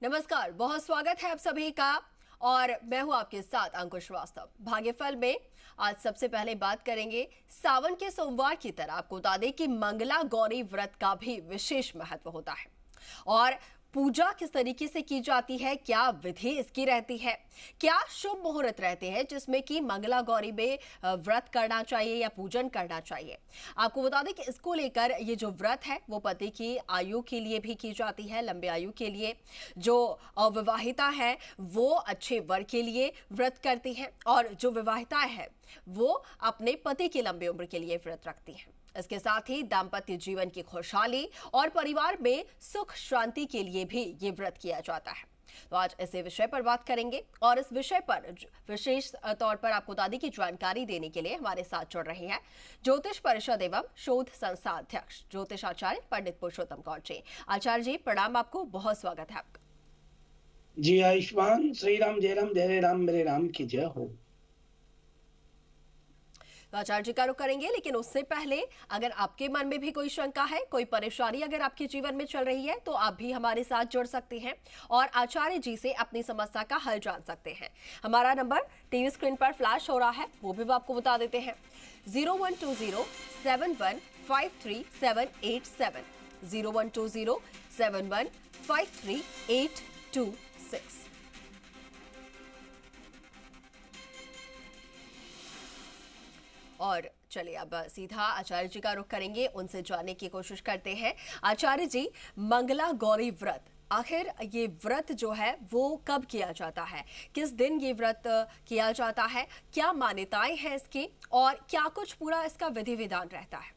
नमस्कार, बहुत स्वागत है आप सभी का। और मैं हूं आपके साथ अंकुश श्रीवास्तव। भाग्यफल में आज सबसे पहले बात करेंगे सावन के सोमवार की तरह। आपको बता दें कि मंगला गौरी व्रत का भी विशेष महत्व होता है और पूजा किस तरीके से की जाती है, क्या विधि इसकी रहती है, क्या शुभ मुहूर्त रहते हैं जिसमें कि मंगला गौरी में व्रत करना चाहिए या पूजन करना चाहिए। आपको बता दें कि इसको लेकर ये जो व्रत है वो पति की आयु के लिए भी की जाती है, लंबे आयु के लिए। जो अविवाहिता है वो अच्छे वर के लिए व्रत करती हैं और जो विवाहिता है वो अपने पति की लंबी उम्र के लिए व्रत रखती हैं। इसके साथ ही दाम्पत्य जीवन की खुशहाली और परिवार में सुख शांति के लिए भी ये व्रत किया जाता है। तो आज इसी विषय पर बात करेंगे और इस विषय पर विशेष तौर पर आपको दादी की जानकारी देने के लिए हमारे साथ जुड़ रहे हैं ज्योतिष परिषद एवं शोध संस्था अध्यक्ष ज्योतिष आचार्य पंडित पुरुषोत्तम कौर जी। आचार्य जी प्रणाम, आपको बहुत स्वागत है आपका। जी आयुष्मान श्री राम जय राम जय राम मेरे राम की जय हो। तो आचार्य जी का रुख करेंगे, लेकिन उससे पहले अगर आपके मन में भी कोई शंका है, कोई परेशानी अगर आपके जीवन में चल रही है तो आप भी हमारे साथ जुड़ सकते हैं और आचार्य जी से अपनी समस्या का हल जान सकते हैं। हमारा नंबर टीवी स्क्रीन पर फ्लैश हो रहा है, वो भी आपको बता देते हैं। 012071537870 012071537826। और चलिए अब सीधा आचार्य जी का रुख करेंगे, उनसे जानने की कोशिश करते हैं। आचार्य जी, मंगला गौरी व्रत, आखिर ये व्रत जो है वो कब किया जाता है, किस दिन ये व्रत किया जाता है, क्या मान्यताएं हैं इसकी और क्या कुछ पूरा इसका विधि विधान रहता है?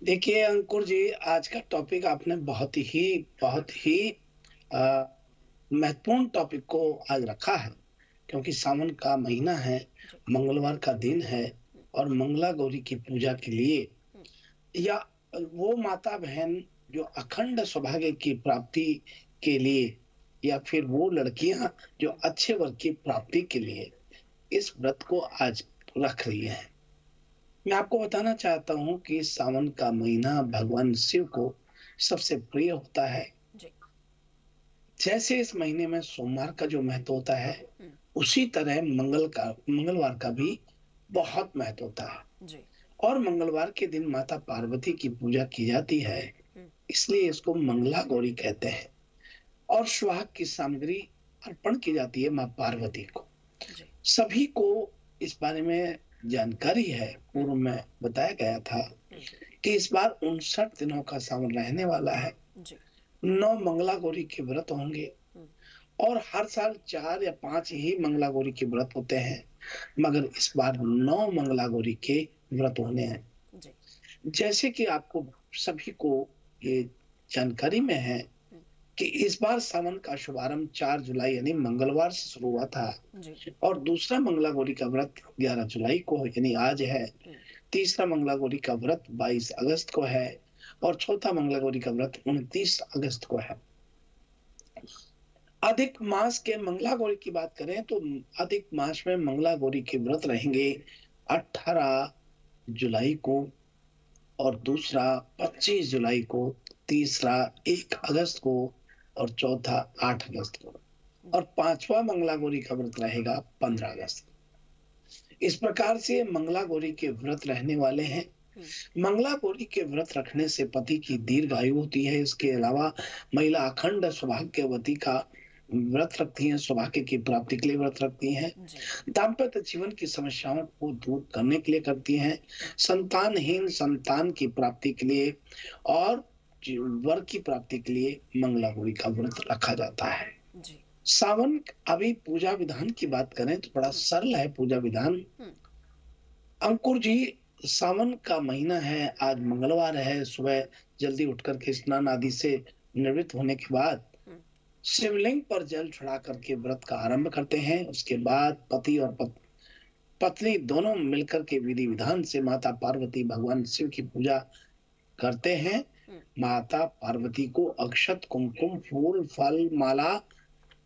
देखिए अंकुर जी, आज का टॉपिक आपने बहुत ही महत्वपूर्ण टॉपिक को आज रखा है, क्योंकि सावन का महीना है, मंगलवार का दिन है और मंगला गौरी की पूजा के लिए या वो माता बहन जो अखंड सौभाग्य की प्राप्ति के लिए या फिर वो लड़कियां जो अच्छे वर्ग की प्राप्ति के लिए इस व्रत को आज रख रही हैं। मैं आपको बताना चाहता हूं कि सावन का महीना भगवान शिव को सबसे प्रिय होता है। जी। जैसे इस महीने में सोमवार का जो महत्व होता है, हम्म। उसी तरह मंगलवार का भी बहुत महत्व होता है। जी। और मंगलवार के दिन माता पार्वती की पूजा की जाती है, हम्म। इसलिए इसको मंगला गौरी कहते हैं। और सुहाग की सामग्री अर्पण की जाती है माँ पार्वती को। जी। सभी को इस बारे में जानकारी है, पूर्व में बताया गया था कि इस बार 59 दिनों का सावन रहने वाला है। जी। 9 मंगला गौरी के व्रत होंगे और हर साल 4 या 5 ही मंगला गौरी के व्रत होते हैं, मगर इस बार 9 मंगला गौरी के व्रत होने हैं। जी। जैसे कि आपको सभी को ये जानकारी में है कि इस बार सावन का शुभारंभ 4 जुलाई यानी मंगलवार से शुरू हुआ था जी। और दूसरा मंगला गौरी का व्रत 11 जुलाई को यानी आज है। तीसरा मंगला गौरी का व्रत 22 अगस्त को है और चौथा मंगला गौरी का व्रत 29 अगस्त को है। अधिक मास के मंगला गौरी की बात करें तो अधिक मास में मंगला गौरी के व्रत रहेंगे 18 जुलाई को और दूसरा 25 जुलाई को, तीसरा 1 अगस्त को और चौथा 8 अगस्त को और पांचवा मंगला गौरी का व्रत रहेगा 15 अगस्त को। इस प्रकार से मंगला गौरी के व्रत रहने वाले हैं। मंगला गौरी के व्रत रखने से पति की दीर्घायु होती है। इसके अलावा महिला अखंड सौभाग्यवती का व्रत रखती हैं, सौभाग्य की प्राप्ति के लिए व्रत रखती हैं, दाम्पत्य जीवन की समस्याओं को दूर करने के लिए करती हैं, संतानहीन संतान की प्राप्ति के लिए और वर की प्राप्ति के लिए मंगला गौरी का व्रत रखा जाता है। जी। सावन अभी पूजा विधान की बात करें तो बड़ा सरल है पूजा विधान। अंकुर जी, सावन का महीना है, आज मंगलवार है। सुबह जल्दी उठकर के स्नान आदि से निवृत्त होने के बाद शिवलिंग पर जल चढ़ा करके व्रत का आरंभ करते हैं। उसके बाद पति और पत्नी दोनों मिलकर के विधि विधान से माता पार्वती भगवान शिव की पूजा करते हैं। माता पार्वती को अक्षत, कुमकुम, फूल, फल, माला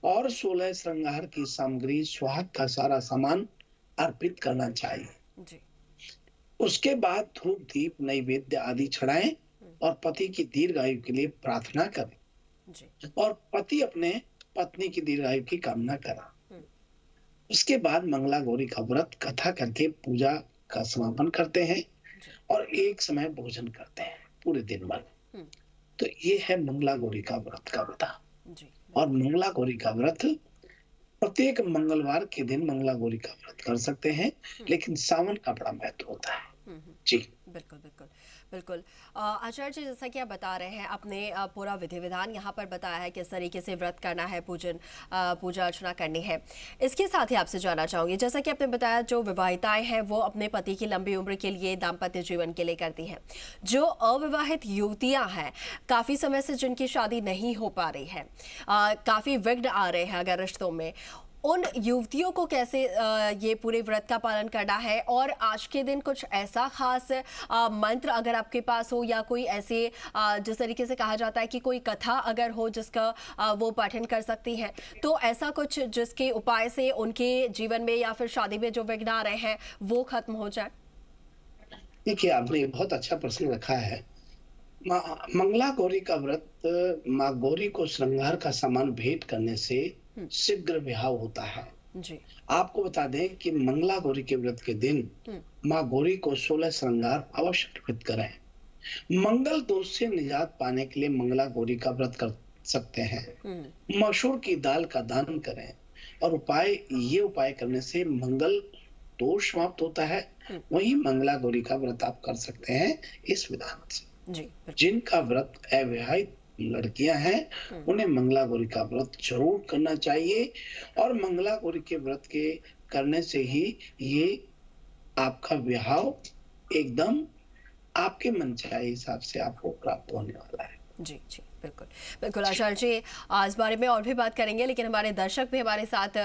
और 16 श्रृंगार की सामग्री, सुहाग का सारा सामान अर्पित करना चाहिए। जी। उसके बाद धूप, दीप, नैवेद्य आदि चढ़ाएं और पति की दीर्घायु के लिए प्रार्थना करें। जी। और पति अपने पत्नी की दीर्घायु की कामना करा। हम्म। उसके बाद मंगला गौरी का व्रत कथा करके पूजा का समापन करते हैं जी। और एक समय भोजन करते हैं पूरे दिन भर। हम्म। तो ये है मंगला गौरी का व्रत का विधान। जी और बिल्कुल। मंगला गौरी का व्रत प्रत्येक मंगलवार के दिन मंगला गौरी का व्रत कर सकते हैं, हम्म। लेकिन सावन का बड़ा महत्व होता है। जी। बिल्कुल बिल्कुल बिल्कुल। आचार्य जी, जैसा कि आप बता रहे हैं, आपने पूरा विधि विधान यहाँ पर बताया है किस तरीके से व्रत करना है, पूजन पूजा अर्चना करनी है। इसके साथ ही आपसे जानना चाहूंगी, जैसा कि आपने बताया जो विवाहिताएं हैं वो अपने पति की लंबी उम्र के लिए, दाम्पत्य जीवन के लिए करती हैं। जो अविवाहित युवतियां हैं, काफ़ी समय से जिनकी शादी नहीं हो पा रही है, काफ़ी विघ्न आ रहे हैं अगर रिश्तों में, उन युवतियों को कैसे ये पूरे व्रत का पालन करना है? और आज के दिन कुछ ऐसा खास मंत्र अगर आपके पास हो, या कोई ऐसे जिस तरीके से कहा जाता है कि कोई कथा अगर हो जिसका वो पठन कर सकती हैं, तो ऐसा कुछ जिसके उपाय से उनके जीवन में या फिर शादी में जो विघ्न आ रहे हैं वो खत्म हो जाए। देखिए, आपने बहुत अच्छा प्रश्न रखा है। मंगला गौरी का व्रत माँ गौरी को श्रृंगार का सामान भेंट करने से हम्म। शीघ्र विवाह होता है। जी। आपको बता दें कि मंगला गौरी के व्रत के दिन हम्म। माँ गौरी को 16 श्रृंगार अवश्य अर्पित करें। मंगल दोष से निजात पाने के लिए मंगला गौरी का व्रत कर सकते हैं। हम्म। मसूर की दाल का दान करें और ये उपाय करने से मंगल दोष समाप्त होता है। वहीं मंगला गौरी का व्रत आप कर सकते हैं इस विधान से। जी। जिनका व्रत अविवाहित लड़कियां हैं उन्हें मंगला गौरी का व्रत जरूर करना चाहिए। और मंगला गौरी के व्रत के करने से ही ये आपका विवाह एकदम आपके मनचाहे हिसाब से आपको प्राप्त होने वाला है। जी जी बिल्कुल बिल्कुल। आचार्य जी, आज बारे में और भी बात करेंगे, लेकिन हमारे दर्शक भी हमारे साथ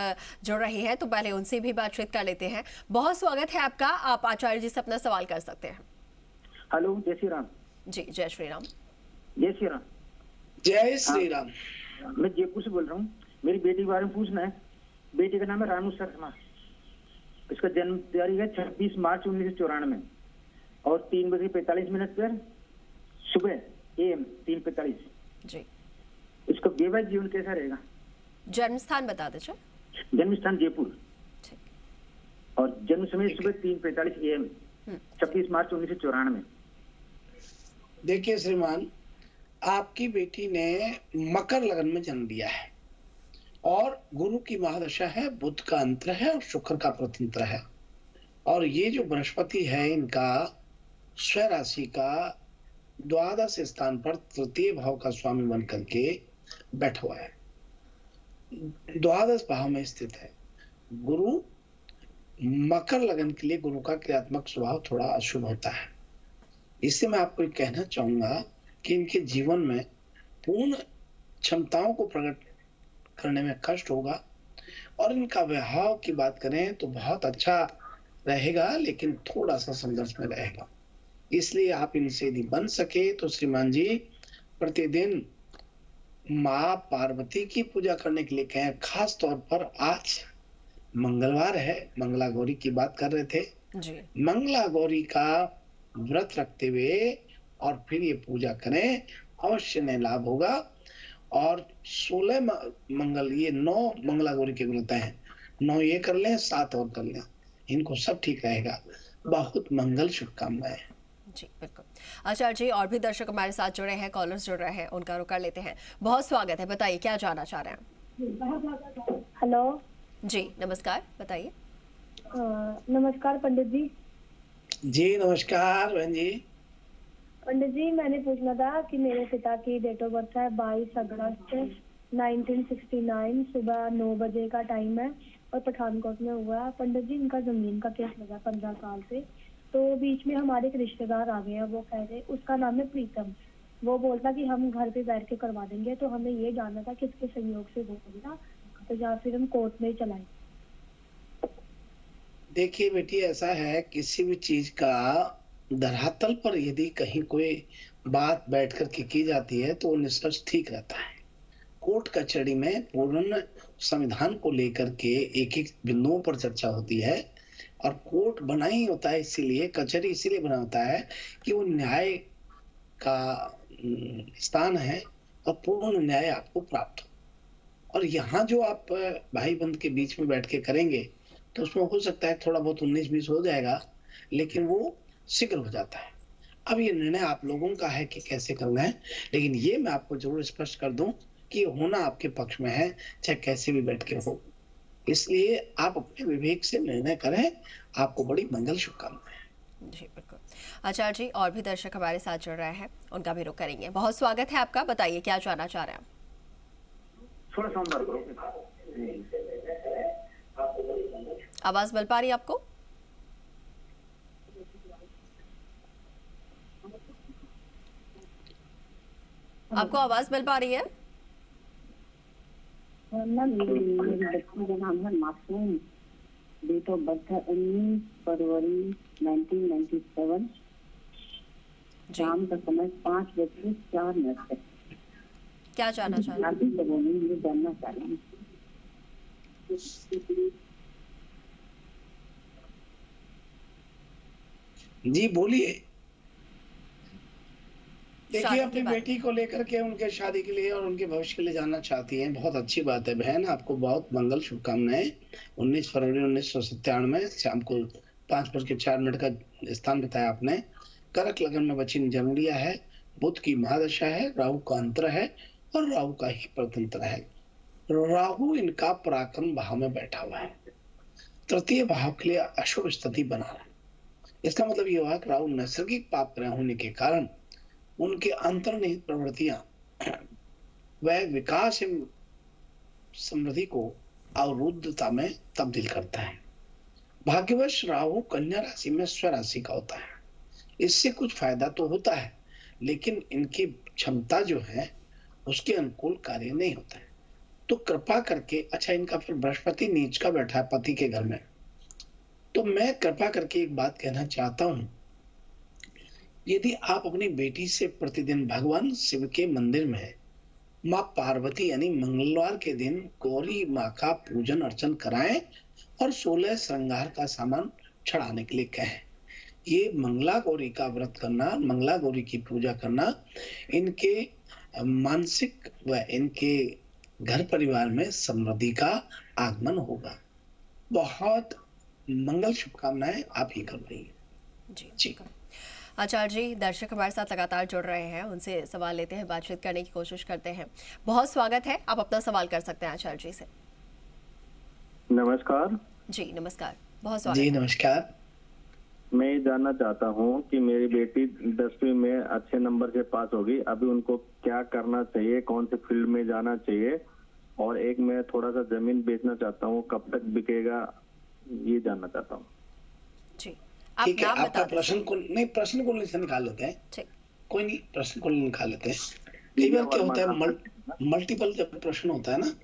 जुड़ रहे हैं, तो पहले उनसे भी बातचीत कर लेते हैं। बहुत स्वागत है आपका, आप आचार्य जी से अपना सवाल कर सकते हैं। हेलो, जय श्री राम। जी, जय श्री राम। जय श्री राम। जय श्री राम। मैं जयपुर से बोल रहा हूँ। मेरी बेटी के बारे में पूछना है। बेटी का नाम है रानू शर्मा। इसका जन्म तारीख है 26 मार्च 1994 और 3:45 पर सुबह AM 3:45। जी। इसका वैवाहिक जीवन कैसा रहेगा? जन्म स्थान बता दीजिए। जन्म स्थान जयपुर और जन्म समय सुबह 3:45 AM 26 मार्च 1994। देखिए श्रीमान, आपकी बेटी ने मकर लगन में जन्म लिया है और गुरु की महादशा है, बुध का अंतर है और शुक्र का प्रतंत्र है। और ये जो बृहस्पति है इनका स्वराशि का द्वादश स्थान पर तृतीय भाव का स्वामी बन करके बैठा हुआ है, द्वादश भाव में स्थित है। गुरु मकर लगन के लिए गुरु का क्रियात्मक स्वभाव थोड़ा अशुभ होता है। इससे मैं आपको ये कहना चाहूंगा कि इनके जीवन में पूर्ण क्षमताओं को प्रकट करने में कष्ट होगा। और इनका विवाह की बात करें तो बहुत अच्छा रहेगा, लेकिन थोड़ा सा संघर्ष में रहेगा। इसलिए आप इनसे यदि बन सके तो श्रीमान जी प्रतिदिन माँ पार्वती की पूजा करने के लिए कहें। खास तौर पर आज मंगलवार है, मंगला गौरी की बात कर रहे थे जी। मंगला गौरी का व्रत रखते हुए और फिर ये पूजा करें, अवश्य नए लाभ होगा। और 16 मंगल, ये 9 मंगला गौरी के व्रत हैं, 9 ये कर लें, 7 और कर लें, इनको सब ठीक रहेगा। बहुत मंगल शुभकामनाएं। जी बिल्कुल। आचार्य जी, और भी दर्शक हमारे साथ जुड़े हैं, कॉलर्स जुड़ रहे हैं, उनका रुख कर लेते हैं। बहुत स्वागत है, बताइए क्या जानना चाह रहे हैं? हेलो जी नमस्कार, बताइए। नमस्कार पंडित जी। जी नमस्कार बहन जी। पंडित जी, मैंने पूछना था कि मेरे पिता की डेट ऑफ बर्थ है 22 अगस्त 1969, सुबह 9 बजे का टाइम है और पठानकोट में हुआ है। पंडित जी, इनका जमीन का केस लगा 15 साल से, तो बीच में हमारे एक रिश्तेदार आ गए हैं। वो कह रहे, उसका नाम है प्रीतम, वो बोलता कि हम घर पे बैठ के करवा देंगे। तो हमें ये जानना था किसके सहयोग से होगा, तो या फिर हम कोर्ट में चलाएं। देखिए बेटी, ऐसा है किसी भी चीज का धरातल पर यदि कहीं कोई बात बैठ करके की जाती है तो वो निष्कर्ष ठीक रहता है। कोर्ट कचहरी में पूर्ण संविधान को लेकर के एक एक बिंदुओं पर चर्चा होती है और कोर्ट बना ही होता है, इसीलिए कचहरी इसीलिए बना होता है कि वो न्याय का स्थान है और पूर्ण न्याय आपको प्राप्त हो। और यहाँ जो आप भाई बंद के बीच में बैठ के करेंगे तो उसमें हो सकता है थोड़ा बहुत 19-20 हो जाएगा, लेकिन वो शीघ्र हो जाता है। अब ये निर्णय आप लोगों का है कि कैसे करना है, लेकिन ये मैं आपको जरूर स्पष्ट कर दूं कि होना आपके पक्ष में है, चाहे कैसे भी बैठ के हो। इसलिए आप अपने विवेक से निर्णय करें। आपको बड़ी मंगल शुभकामनाएं। जी बिल्कुल। आचार्य जी, और भी दर्शक हमारे साथ जुड़ रहे हैं, उनका भी रुख करेंगे। बहुत स्वागत है आपका, बताइए क्या जानना चाह रहे हैं आप? थोड़ा सोमवार को आवाज मिल पा रही है आपको? आपको आवाज मिल पा रही है? मेरी बच्ची का नाम है मासूम, डेट ऑफ बर्थ है 19 फरवरी 1997, शाम का समय 5:04 है। क्या जानना चाह रहे हैं? शादी कब होगी ये जानना चाह रही हूँ। जी बोलिए। देखिए, शादी अपनी के बारे बेटी को लेकर के उनके शादी के लिए और उनके भविष्य के लिए जानना चाहती हैं, बहुत अच्छी बात है बहन, आपको बहुत मंगल शुभकामनाएं। 19 फरवरी 1997 में शाम को 5:04 का स्थान बताया आपने। कर्क लगन में बच्ची ने जन्म लिया है। बुध की महादशा है, राहु का अंतर है और राहु का ही परतंत्र है। राहु इनका पराक्रम भाव में बैठा हुआ है, तृतीय भाव के लिए अशुभ स्थिति बना रहा है। इसका मतलब ये हुआ कि राहु नैसर्गिक पाप ग्रह होने के कारण उनके अंतर्निहित प्रवृत्तियां वह विकास एवं समृद्धि को अवरुद्धता में तब्दील करता है। भाग्यवश राहु कन्या राशि में स्वराशि का होता है। इससे कुछ फायदा तो होता है, लेकिन इनकी क्षमता जो है उसके अनुकूल कार्य नहीं होता है। तो कृपा करके, अच्छा इनका फिर बृहस्पति नीच का बैठा है पति के घर में, तो मैं कृपा करके एक बात कहना चाहता हूं, यदि आप अपनी बेटी से प्रतिदिन भगवान शिव के मंदिर में माँ पार्वती यानी मंगलवार के दिन गौरी माँ का पूजन अर्चन कराएं और 16 श्रृंगार का सामान चढ़ाने के लिए कहें। ये मंगला गौरी का व्रत करना, मंगला गौरी की पूजा करना, इनके मानसिक व इनके घर परिवार में समृद्धि का आगमन होगा। बहुत मंगल शुभकामनाएं आप ही कर रही हैं। जी। आचार्य जी, दर्शक हमारे साथ लगातार जुड़ रहे हैं, उनसे सवाल लेते हैं, बातचीत करने की कोशिश करते हैं। बहुत स्वागत है, आप अपना सवाल कर सकते हैं आचार्य जी से। नमस्कार जी नमस्कार, बहुत स्वागत जी है। नमस्कार। मैं ये जानना चाहता हूँ कि मेरी बेटी 10वीं में अच्छे नंबर से पास होगी, अभी उनको क्या करना चाहिए, कौन से फील्ड में जाना चाहिए, और एक मैं थोड़ा सा जमीन बेचना चाहता हूँ, कब तक बिकेगा ये जानना चाहता हूँ। जी, आप ठीक है, नाम आपका बता प्रश्न को नहीं, प्रश्न को नहीं निकाल लेते हैं। ठीक, कोई नहीं, प्रश्न को निकाल लेते हैं। कई बार क्या होता है, मल्टीपल जब प्रश्न होता है ना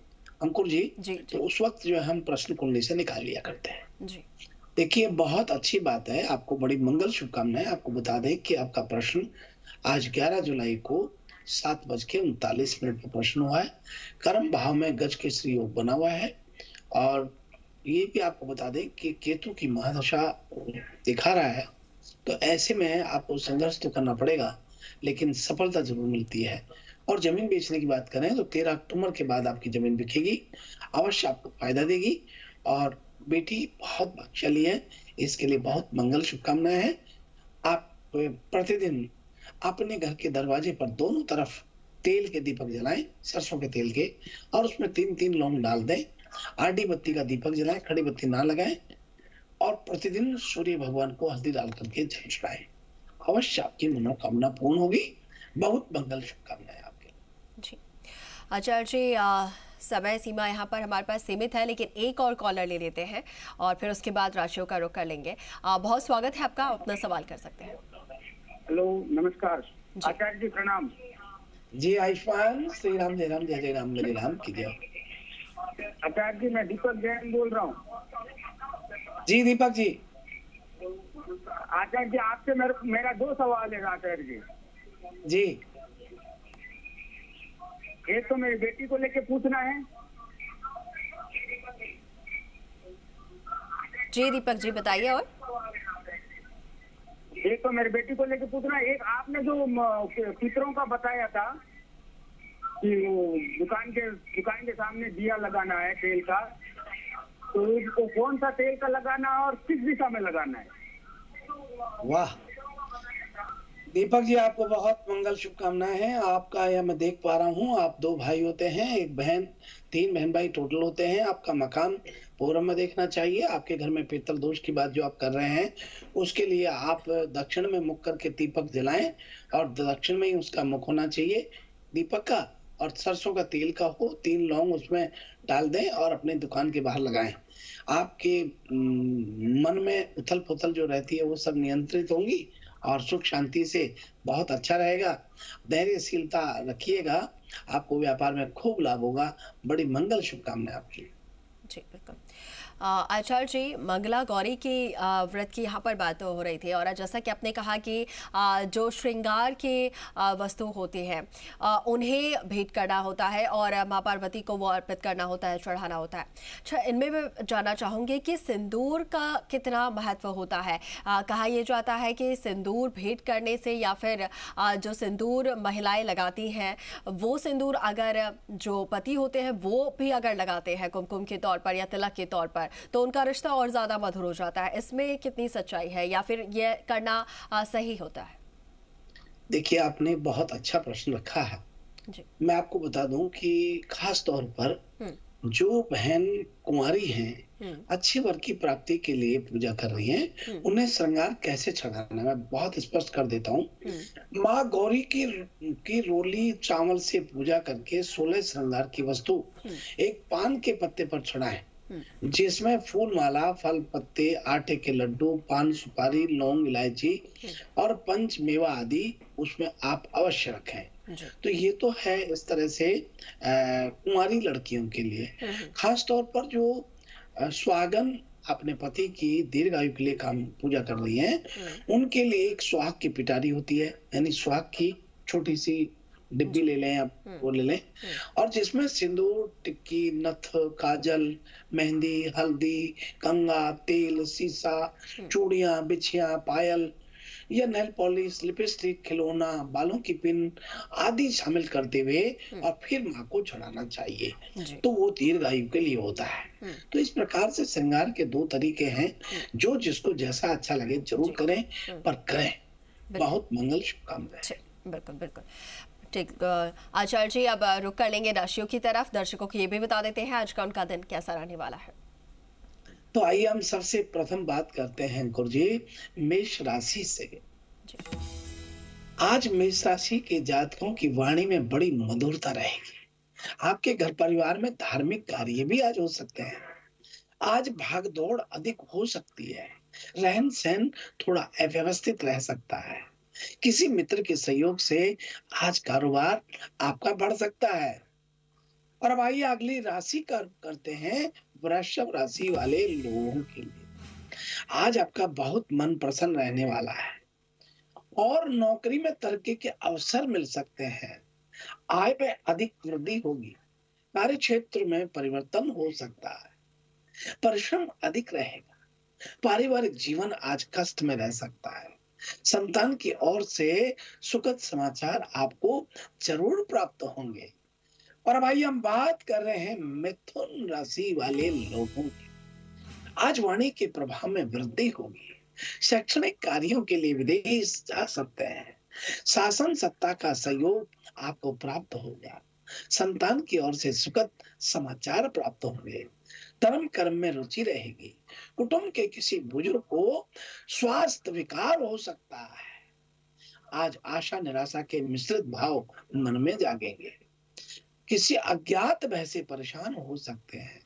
अंकुर जी, जी तो उस वक्त जो है हम प्रश्न कुंडली से निकाल लिया करते हैं। जी देखिए, बहुत अच्छी बात है, आपको बड़ी मंगल शुभकामनाएं। आपको बता दें कि आपका प्रश्न आज 11 जुलाई को 7:39 पर प्रश्न हुआ है। कर्म भाव में गज के श्री योग बना हुआ है, और ये भी आपको बता दें कि केतु की महादशा दिखा रहा है। तो ऐसे में आपको संघर्ष तो करना पड़ेगा, लेकिन सफलता जरूर मिलती है। और जमीन बेचने की बात करें तो 13 अक्टूबर के बाद आपकी जमीन बिकेगी, अवश्य आपको फायदा देगी। और बेटी बहुत भाग्यशाली है, इसके लिए बहुत मंगल शुभकामनाएं हैं। आप प्रतिदिन अपने घर के दरवाजे पर दोनों तरफ तेल के दीपक जलाएं, सरसों के तेल के, और उसमें 3-3 लौंग डाल दें। आडी बत्ती का दीपक जलाएं, खड़ी बत्ती ना लगाएं, और प्रतिदिन सूर्य भगवान को हल्दी डाल करके जल चढ़ाएं। अवश्य आपकी मनोकामना पूर्ण होगी। बहुत मंगल शुभकामनाएं आपके। जी आचार्य जी, समय सीमा यहाँ पर हमारे पास सीमित है, लेकिन एक और कॉलर ले लेते हैं और फिर उसके बाद राशियों का रुख कर लेंगे। बहुत स्वागत है आपका, अपना सवाल कर सकते हैं। हेलो नमस्कार आचार्य जी, प्रणाम। जी आयुष्मान, श्री राम, जय राम, जय जय राम, मेरे राम की जय। आचार्य जी, मैं दीपक जैन बोल रहा हूँ। जी दीपक जी। आचार्य जी, आपसे मेरा 2 सवाल है आचार्य जी। जी, एक तो मेरी बेटी को लेके पूछना है। जी दीपक जी बताइए। और एक तो मेरी बेटी को लेके पूछना है, एक आपने जो पितरों का बताया था कि वो दुकान के सामने दिया लगाना है तेल का, तो उसको कौन सा तेल का लगाना है और किस दिशा में लगाना है? वाह दीपक जी, आपको बहुत मंगल शुभकामनाएं हैं। आपका यह मैं देख पा रहा हूँ, आप 2 भाई होते हैं, एक बहन, 3 बहन भाई टोटल होते हैं। आपका मकान पूर्व में देखना चाहिए। आपके घर में पितृ दोष की बात जो आप कर रहे हैं, उसके लिए आप दक्षिण में मुख करके दीपक जलाएं और दक्षिण में ही उसका मुख होना चाहिए दीपक का। और सरसों का तेल का हो, 3 लौंग उसमें डाल दें और अपने दुकान के बाहर लगाएं। आपके मन में उथल पुथल जो रहती है वो सब नियंत्रित होंगी और सुख शांति से बहुत अच्छा रहेगा। धैर्यशीलता रखिएगा, आपको व्यापार में खूब लाभ होगा। बड़ी मंगल शुभकामनाएं आपके लिए। जी बिल्कुल। आचार्य जी, मंगला गौरी की व्रत की यहाँ पर बात हो रही थी और जैसा कि आपने कहा कि जो श्रृंगार के वस्तु होती हैं उन्हें भेंट करना होता है और माँ पार्वती को वो अर्पित करना होता है, चढ़ाना होता है। अच्छा, इनमें मैं जानना चाहूँगी कि सिंदूर का कितना महत्व होता है। कहा यह जाता है कि सिंदूर भेंट करने से या फिर जो सिंदूर महिलाएं लगाती हैं वो सिंदूर अगर जो पति होते हैं वो भी अगर लगाते हैं कुमकुम के तौर पर या तिलक के तौर पर, तो उनका रिश्ता और ज्यादा मधुर हो जाता है। इसमें कितनी सच्चाई है या फिर ये करना सही होता है? देखिए, आपने बहुत अच्छा प्रश्न रखा है। जी। मैं आपको बता दूं कि खास तौर पर जो बहन कुंवारी हैं, अच्छे वर की प्राप्ति के लिए पूजा कर रही हैं, उन्हें श्रृंगार कैसे चढ़ाना है मैं बहुत स्पष्ट कर देता हूँ। माँ गौरी की रोली चावल से पूजा करके 16 श्रृंगार की वस्तु एक पान के पत्ते पर चढ़ाएं, जिसमें फूल माला, फल पत्ते, आटे के लड्डू, पान सुपारी, लौंग, इलायची और पंच मेवा आदि उसमें आप अवश्य रखें। तो ये तो है इस तरह से कुंवारी लड़कियों के लिए। खास तौर पर जो स्वागन अपने पति की दीर्घायु के लिए काम पूजा कर रही हैं, उनके लिए एक सुहाग की पिटारी होती है, यानी सुहाग की छोटी सी डिब्बी ले लें आप, वो ले लें, और जिसमें सिंदूर, टिक्की, नथ, काजल, मेहंदी, हल्दी, कंगा, तेल, सीसा, चूड़ियां, बिछियां, पायल या नेल पॉलिश, लिपस्टिक, खिलौना, बालों की पिन आदि शामिल करते हुए और फिर माँ को चढ़ाना चाहिए। तो वो दीर्घायु के लिए होता है। तो इस प्रकार से श्रृंगार के 2 तरीके हैं, जो जिसको जैसा अच्छा लगे जरूर करें, पर करें। बहुत मंगल शुभकामनाएं। बिल्कुल बिल्कुल ठीक। आचार्य जी, अब रुक कर लेंगे राशियों की तरफ। दर्शकों को ये भी बता देते हैं आज का उनका दिन कैसा रहने वाला है। तो आइए हम सबसे प्रथम बात करते हैं गुरुजी मेष राशि से। आज मेष राशि के जातकों की वाणी में बड़ी मधुरता रहेगी। आपके घर परिवार में धार्मिक कार्य भी आज हो सकते हैं। आज भाग दौड़ अधिक हो सकती है। रहन सहन थोड़ा अव्यवस्थित रह सकता है। किसी मित्र के सहयोग से आज कारोबार आपका बढ़ सकता है। और अब आइए अगली राशि करते हैं वृषभ राशि वाले लोगों के लिए। आज आपका बहुत मन प्रसन्न रहने वाला है और नौकरी में तरक्की के अवसर मिल सकते हैं। आय में अधिक वृद्धि होगी। कार्य क्षेत्र में परिवर्तन हो सकता है। परिश्रम अधिक रहेगा। पारिवारिक जीवन आज कष्ट में रह सकता है। संतान की ओर से सुखद समाचार आपको जरूर प्राप्त होंगे। और अब आइए हम बात कर रहे हैं मिथुन राशि वाले लोगों की। आज वाणी के प्रभाव में वृद्धि होगी। शैक्षणिक कार्यों के लिए विदेश जा सकते हैं। शासन सत्ता का सहयोग आपको प्राप्त होगा। संतान की ओर से सुखद समाचार प्राप्त होंगे। धर्म कर्म में रुचि रहेगी। कुटुंब के किसी बुजुर्ग को स्वास्थ्य विकार हो सकता है। आज आशा निराशा के मिश्रित भाव मन में जागेंगे। किसी अज्ञात भय से परेशान हो सकते हैं।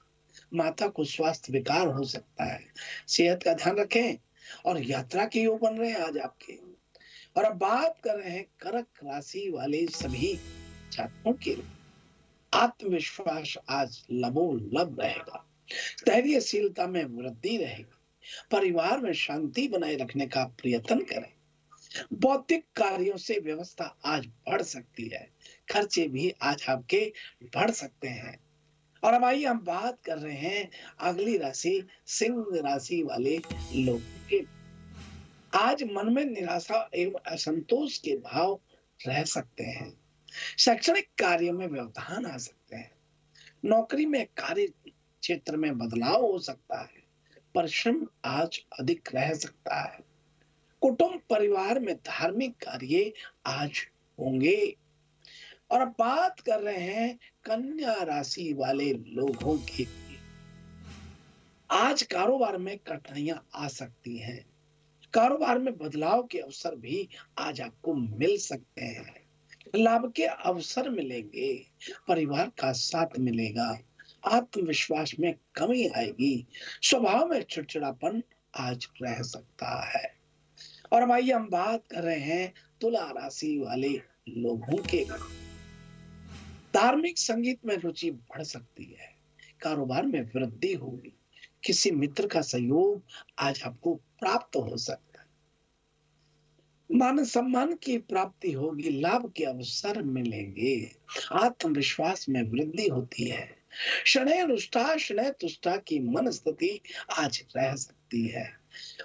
माता को स्वास्थ्य विकार हो सकता है। सेहत का ध्यान रखें। और यात्रा के योग बन रहे हैं आज आपके। और अब बात कर रहे हैं कर्क राशि वाले सभी जातकों के लिए। आत्मविश्वास आज लबोलब रहेगा। धैर्यशीलता में वृद्धि रहेगी। परिवार में शांति बनाए रखने का प्रयत्न करें। बौद्धिक कार्यों से व्यवस्था आज बढ़ सकती है। खर्चे भी आज आपके बढ़ सकते हैं। और अब आइए हम बात कर रहे हैं अगली राशि सिंह राशि वाले लोगों के। आज मन में निराशा एवं असंतोष के भाव रह सकते हैं। शैक्षणिक कार्य में व्यवधान आ सकते हैं। नौकरी में कार्य क्षेत्र में बदलाव हो सकता है। परिश्रम आज अधिक रह सकता है। कुटुंब परिवार में धार्मिक कार्य आज होंगे। और अब बात कर रहे हैं कन्या राशि वाले लोगों की। आज कारोबार में कठिनाइयां आ सकती हैं। कारोबार में बदलाव के अवसर भी आज आपको मिल सकते हैं। लाभ के अवसर मिलेंगे। परिवार का साथ मिलेगा। आत्मविश्वास में कमी आएगी। स्वभाव में चिड़चिड़ापन आज रह सकता है। और अब आइए हम बात कर रहे हैं तुला राशि वाले लोगों के। धार्मिक संगीत में रुचि बढ़ सकती है। कारोबार में वृद्धि होगी। किसी मित्र का सहयोग आज आपको प्राप्त हो सकता है। मान सम्मान की प्राप्ति होगी। लाभ के अवसर मिलेंगे। आत्मविश्वास में वृद्धि होती है। शनैः रुष्टा शनैः तुष्टा की मन स्थिति आज रह सकती है।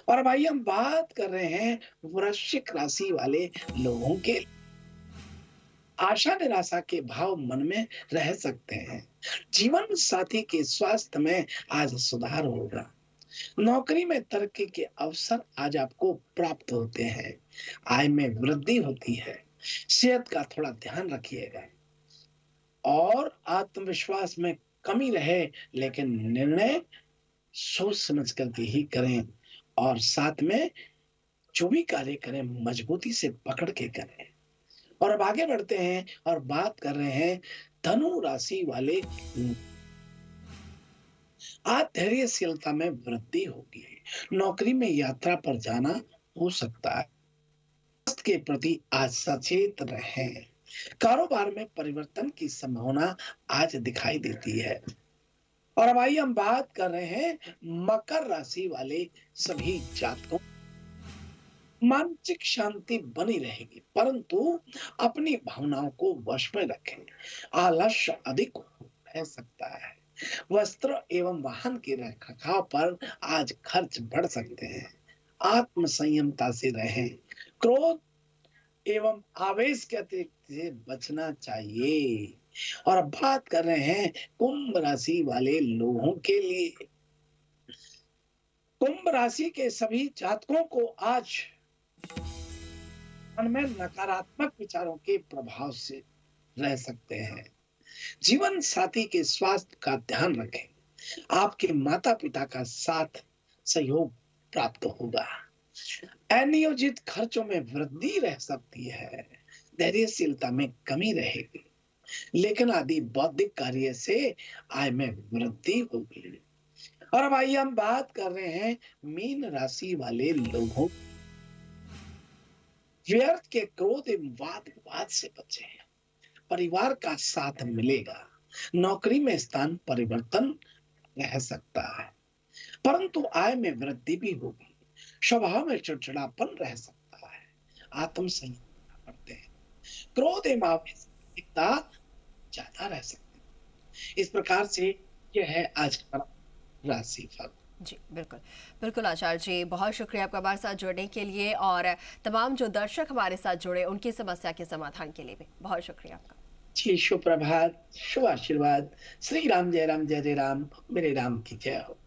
और भाई हम बात कर रहे हैं वृश्चिक राशि वाले लोगों के। आशा निराशा के भाव मन में रह सकते हैं। जीवन साथी के स्वास्थ्य में आज सुधार होगा। नौकरी में तरक्की के अवसर आज आपको प्राप्त होते हैं। आय में वृद्धि होती है। सेहत का थोड़ा ध्यान रखिएगा और आत्मविश्वास में कमी रहे, लेकिन निर्णय सोच समझ करके ही करें और साथ में जो भी कार्य करें मजबूती से पकड़ के करें। और अब आगे बढ़ते हैं और बात कर रहे हैं धनु राशि वाले। आज धैर्यशीलता में वृद्धि होगी। नौकरी में यात्रा पर जाना हो सकता है। स्वास्थ्य के प्रति आज सचेत रहें। कारोबार में परिवर्तन की संभावना आज दिखाई देती है। और अब आइए हम बात कर रहे हैं मकर राशि वाले सभी जातकों। मानसिक शांति बनी रहेगी, परंतु अपनी भावनाओं को वश में रखें। आलस्य अधिक रह सकता है। वस्त्र एवं वाहन के रखरखाव पर आज खर्च बढ़ सकते हैं। आत्म संयमता से रहें। क्रोध एवं आवेश के अतिरिक्त से बचना चाहिए। और अब बात कर रहे हैं कुंभ राशि वाले लोगों के लिए। कुंभ राशि के सभी जातकों को आज मन में नकारात्मक विचारों के प्रभाव से रह सकते हैं। जीवन साथी के स्वास्थ्य का ध्यान रखें। आपके माता पिता का साथ सहयोग प्राप्त होगा। अनियोजित खर्चों में वृद्धि रह सकती है। धैर्यशीलता में कमी रहेगी, लेकिन आदि बौद्धिक कार्य से आय में वृद्धि होगी। और अब आइए हम बात कर रहे हैं मीन राशि वाले लोगों। व्यर्थ के क्रोध एवं वाद विवाद से बचें। परिवार का साथ मिलेगा। नौकरी में स्थान परिवर्तन रह सकता है, परंतु आय में वृद्धि भी होगी। स्वभाव में चिड़चिड़ापन रह सकता है। आत्म संयम करते हैं। क्रोध एवं आवेश ज्यादा रह सकते हैं। इस प्रकार से यह है आज का राशिफल। जी बिल्कुल बिल्कुल आचार्य जी, बहुत शुक्रिया आपका हमारे साथ जुड़ने के लिए और तमाम जो दर्शक हमारे साथ जुड़े उनकी समस्या के समाधान के लिए भी बहुत शुक्रिया आपका। जी शुभ प्रभात, शुभ आशीर्वाद। श्री राम जय राम, जय जय राम, मेरे राम की जय हो।